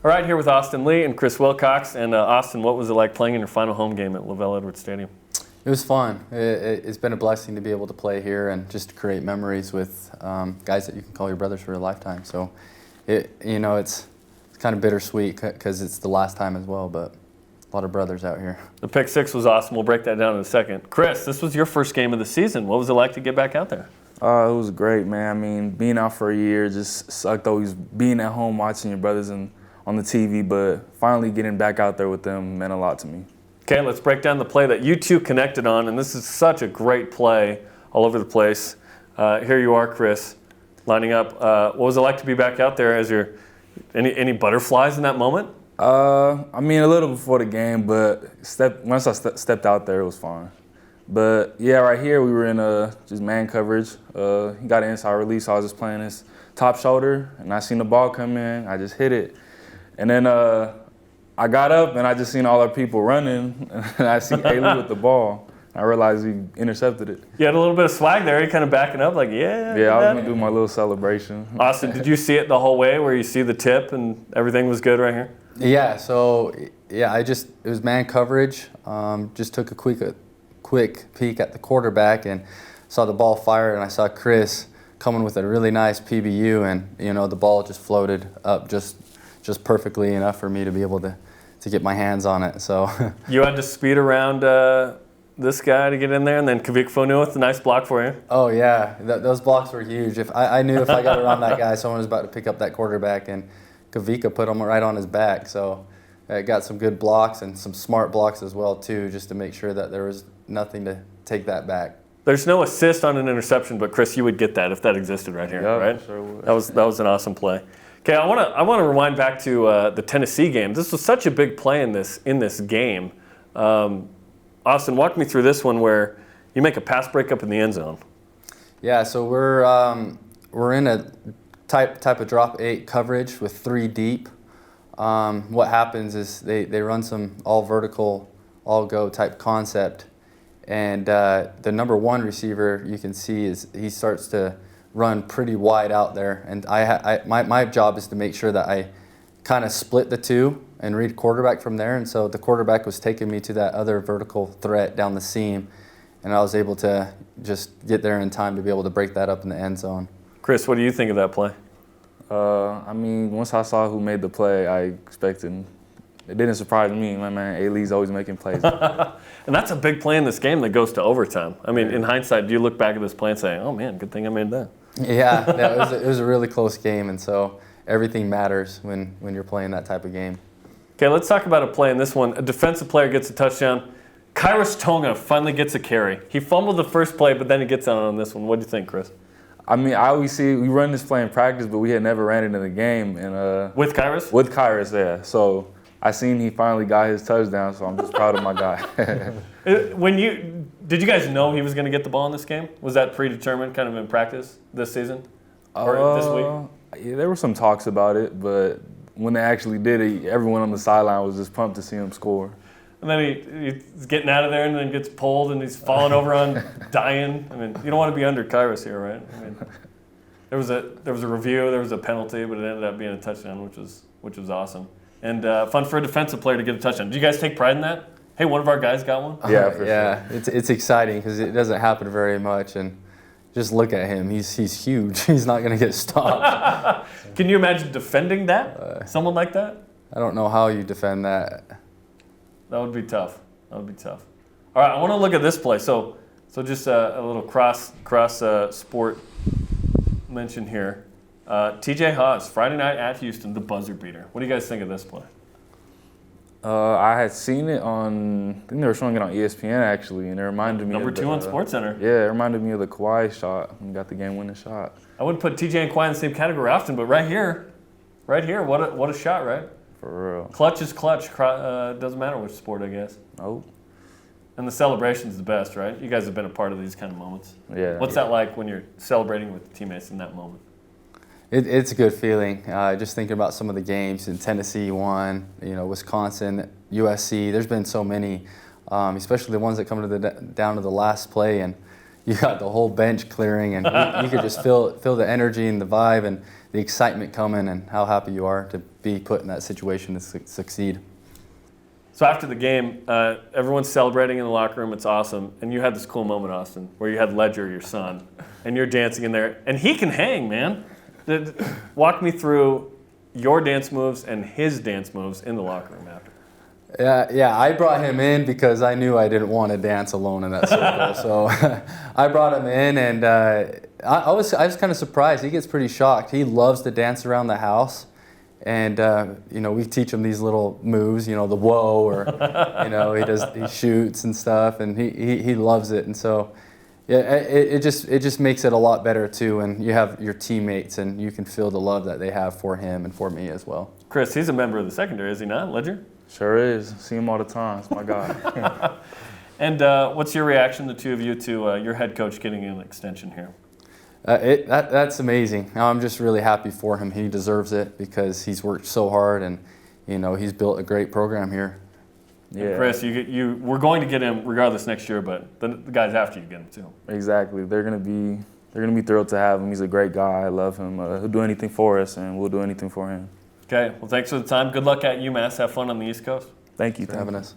All right, here with Austin Lee and Chris Wilcox. And Austin, what was it like playing in your final home game at LaVell Edwards Stadium? It was fun. It's been a blessing to be able to play here and just to create memories with guys that you can call your brothers for a lifetime. So, it's kind of bittersweet because it's the last time as well, but a lot of brothers out here. The pick six was awesome. We'll break that down in a second. Chris, this was your first game of the season. What was it like to get back out there? It was great, man. I mean, being out for a year just sucked always being at home watching your brothers on the TV, but finally getting back out there with them meant a lot to me. Okay, let's break down the play that you two connected on, and this is such a great play all over the place. Here you are, Chris, lining up. What was it like to be back out there? Any butterflies in that moment? I mean, a little before the game, but once I stepped out there, it was fine. But yeah, right here we were in just man coverage. He got an inside release, so I was just playing his top shoulder, and I seen the ball come in. I just hit it, and then I got up and I just seen all our people running, and I see Ailey with the ball. I realized he intercepted it. You had a little bit of swag there. You kind of backing up, like, yeah. Yeah, I was gonna do my little celebration. Austin, did you see it the whole way, where you see the tip and everything was good right here? Yeah. So it was man coverage. Just took a quick peek at the quarterback and saw the ball fire, and I saw Chris coming with a really nice PBU, and the ball just floated up just perfectly enough for me to be able to get my hands on it. So you had to speed around this guy to get in there, and then Kavik Fonu with a nice block for you. Oh yeah, those blocks were huge. I knew if I got around that guy, someone was about to pick up that quarterback, and Kavika put him right on his back. So I got some good blocks and some smart blocks as well too, just to make sure that there was nothing to take that back. There's no assist on an interception, but Chris, you would get that if that existed right here, right? Sure would. That was an awesome play. Okay, I want to rewind back to the Tennessee game. This was such a big play in this game. Austin, walk me through this one where you make a pass breakup in the end zone. Yeah, so we're in a type of drop 8 coverage with 3 deep. What happens is they run some all vertical, all go type concept, and the number 1 receiver you can see is he starts to run pretty wide out there, and my job is to make sure that I kind of split the two and read quarterback from there. And so the quarterback was taking me to that other vertical threat down the seam, and I was able to just get there in time to be able to break that up in the end zone. Chris, what do you think of that play? I mean, once I saw who made the play, I expected. It didn't surprise me. My man, Ailey's always making plays. And that's a big play in this game that goes to overtime. I mean, in hindsight, do you look back at this play and say, "Oh man, good thing I made that"? Yeah, it was a really close game, and so everything matters when you're playing that type of game. Okay, let's talk about a play in this one. A defensive player gets a touchdown. Kairos Tonga finally gets a carry. He fumbled the first play, but then he gets out on this one. What do you think, Chris? I mean, I always see we run this play in practice, but we had never ran it in the game. And with Kairos? With Kairos, yeah. So I seen he finally got his touchdown, so I'm just proud of my guy. Did you guys know he was going to get the ball in this game? Was that predetermined kind of in practice this season or this week? Yeah, there were some talks about it, but when they actually did it, everyone on the sideline was just pumped to see him score. And then he's getting out of there and then gets pulled and he's falling over on dying. I mean, you don't want to be under Kairos here, right? I mean, there was a review, there was a penalty, but it ended up being a touchdown, which was awesome. And fun for a defensive player to get a touchdown. Do you guys take pride in that? Hey, one of our guys got one? Yeah, for yeah, sure. It's exciting because it doesn't happen very much, and just look at him. He's huge. He's not going to get stopped. Can you imagine defending that? Someone like that? I don't know how you defend that. That would be tough. All right, I want to look at this play. So just a little cross sport mention here. TJ Haas, Friday night at Houston, the buzzer beater. What do you guys think of this play? I had seen it I think they were showing it on ESPN actually, and it reminded me Number of 2 on SportsCenter. Yeah, it reminded me of the Kawhi shot when he got the game-winning shot. I wouldn't put TJ and Kawhi in the same category often, but right here, what a shot, right? For real. Clutch is clutch. Doesn't matter which sport, I guess. Oh. And the celebration's the best, right? You guys have been a part of these kind of moments. Yeah. What's that like when you're celebrating with teammates in that moment? It's a good feeling. Just thinking about some of the games in Tennessee won, Wisconsin, USC. There's been so many, especially the ones that come down to the last play, and you got the whole bench clearing, and you could just feel the energy and the vibe and the excitement coming, and how happy you are to be put in that situation to succeed. So after the game, everyone's celebrating in the locker room. It's awesome. And you had this cool moment, Austin, where you had Ledger, your son, and you're dancing in there. And he can hang, man. Walk me through your dance moves and his dance moves in the locker room after. Yeah, I brought him in because I knew I didn't want to dance alone in that circle. So I brought him in, and I was kind of surprised. He gets pretty shocked. He loves to dance around the house. And we teach him these little moves, the whoa, or he shoots and stuff, and he loves it. And so, yeah, it just makes it a lot better too. And you have your teammates, and you can feel the love that they have for him and for me as well. Chris, he's a member of the secondary, is he not, Ledger? Sure is. See him all the time. It's my guy. And what's your reaction, the two of you, to your head coach getting an extension here? That's amazing. I'm just really happy for him. He deserves it because he's worked so hard, and he's built a great program here. Yeah. And Chris, we're going to get him regardless next year, but the guys after you get him too. Exactly. They're gonna be thrilled to have him. He's a great guy. I love him. He'll do anything for us, and we'll do anything for him. Okay. Well, thanks for the time. Good luck at UMass. Have fun on the East Coast. Thank you for having us.